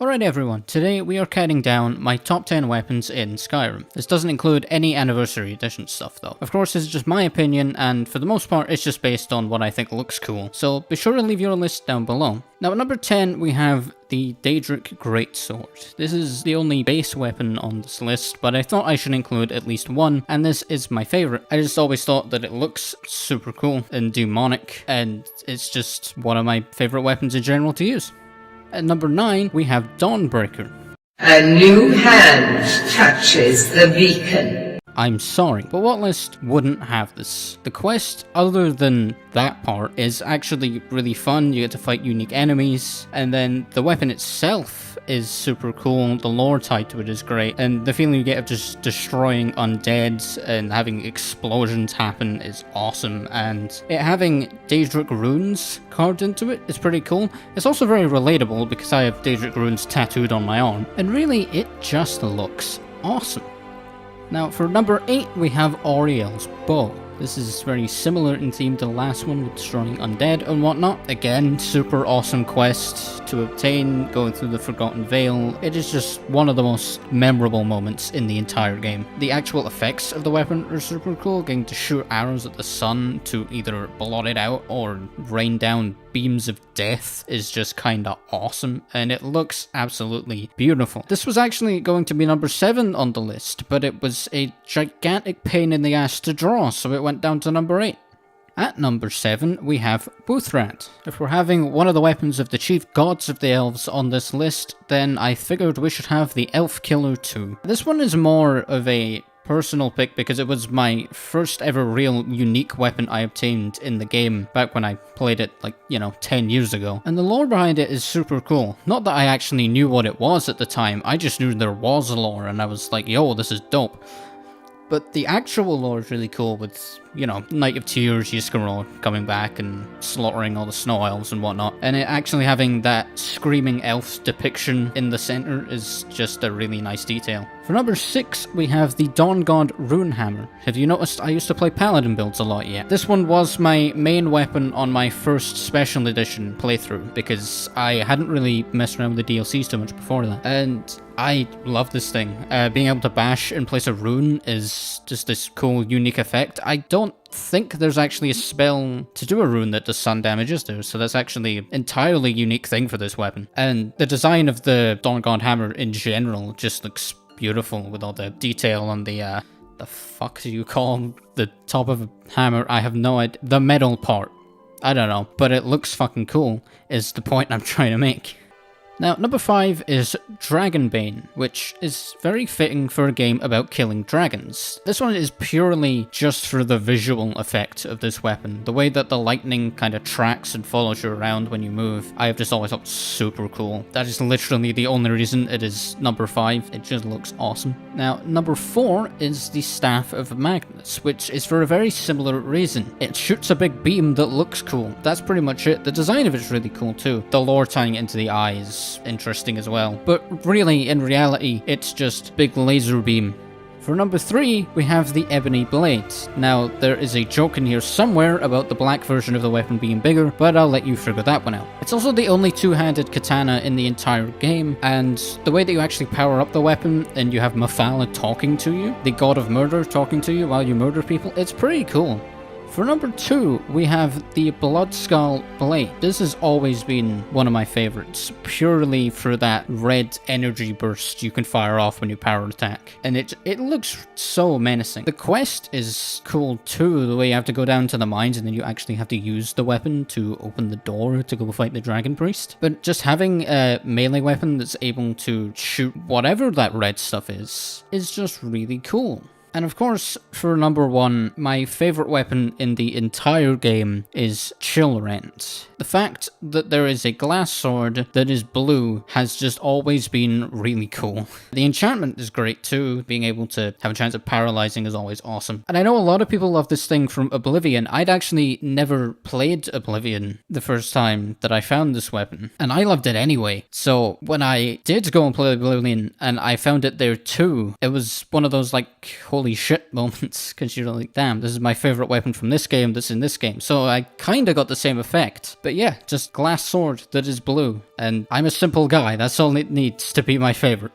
Alright everyone, today we are counting down my top 10 weapons in Skyrim. This doesn't include any Anniversary Edition stuff though. Of course, this is just my opinion, and for the most part it's just based on what I think looks cool, so be sure to leave your list down below. Now at number 10 we have the Daedric Greatsword. This is the only base weapon on this list, but I thought I should include at least one, and this is my favourite. I just always thought that it looks super cool and demonic, and it's just one of my favourite weapons in general to use. At number 9, we have Dawnbreaker. A new hand touches the beacon. I'm sorry, but what list wouldn't have this? The quest, other than that part, is actually really fun. You get to fight unique enemies, and then the weapon itself is super cool. The lore tied to it is great, and the feeling you get of just destroying undead and having explosions happen is awesome, and it having Daedric runes carved into it is pretty cool. It's also very relatable because I have Daedric runes tattooed on my arm, and really it just looks awesome. Now for number 8 we have Orls Bow. This is very similar in theme to the last one with destroying undead and whatnot. Again, super awesome quest to obtain, going through the Forgotten Vale. It is just one of the most memorable moments in the entire game. The actual effects of the weapon are super cool, getting to shoot arrows at the sun to either blot it out or rain down beams of death is just kinda awesome, and it looks absolutely beautiful. This was actually going to be number 7 on the list, but it was a gigantic pain in the ass to draw, so it went down to number 8. At number 7, we have Boothrat. If we're having one of the weapons of the chief gods of the elves on this list, then I figured we should have the Elf Killer too. This one is more of a personal pick because it was my first ever real unique weapon I obtained in the game back when I played it 10 years ago. And the lore behind it is super cool. Not that I actually knew what it was at the time, I just knew there was a lore and I was like, yo, this is dope. But the actual lore is really cool with, Night of Tears, Yscarol coming back and slaughtering all the snow elves and whatnot. And it actually having that screaming elf depiction in the center is just a really nice detail. For number 6, we have the Dawn God Rune Hammer. Have you noticed I used to play Paladin builds a lot yet? This one was my main weapon on my first Special Edition playthrough, because I hadn't really messed around with the DLCs too much before that. And I love this thing. Being able to bash in place of rune is just this cool, unique effect. I don't think there's actually a spell to do a rune that does sun damage, is there? So that's actually an entirely unique thing for this weapon. And the design of the Dawn God Hammer in general just looks beautiful with all the detail on the fuck do you call the top of a hammer? I have no idea. The metal part. I don't know, but it looks fucking cool is the point I'm trying to make. Now, number 5 is Dragon Bane, which is very fitting for a game about killing dragons. This one is purely just for the visual effect of this weapon. The way that the lightning kind of tracks and follows you around when you move, I have just always thought super cool. That is literally the only reason it is number 5. It just looks awesome. Now, number 4 is the Staff of Magnus, which is for a very similar reason. It shoots a big beam that looks cool. That's pretty much it. The design of it is really cool too. The lore tying it into the eyes interesting as well, but really in reality it's just big laser beam. For number 3 we have the Ebony Blades. Now there is a joke in here somewhere about the black version of the weapon being bigger, but I'll let you figure that one out. It's also the only two-handed katana in the entire game, and the way that you actually power up the weapon and you have Mephala talking to you, the god of murder talking to you while you murder people, it's pretty cool. For number 2, we have the Bloodskull Blade. This has always been one of my favorites, purely for that red energy burst you can fire off when you power attack. And it looks so menacing. The quest is cool too, the way you have to go down to the mines and then you actually have to use the weapon to open the door to go fight the Dragon Priest. But just having a melee weapon that's able to shoot whatever that red stuff is just really cool. And of course, for number 1, my favourite weapon in the entire game is Chillrent. The fact that there is a glass sword that is blue has just always been really cool. The enchantment is great too, being able to have a chance of paralysing is always awesome. And I know a lot of people love this thing from Oblivion. I'd actually never played Oblivion the first time that I found this weapon, and I loved it anyway. So when I did go and play Oblivion and I found it there too, it was one of those like, holy holy shit moments, because you're like, damn, this is my favorite weapon from this game that's in this game. So I kinda got the same effect. But yeah, just glass sword that is blue. And I'm a simple guy, that's all it needs to be my favorite.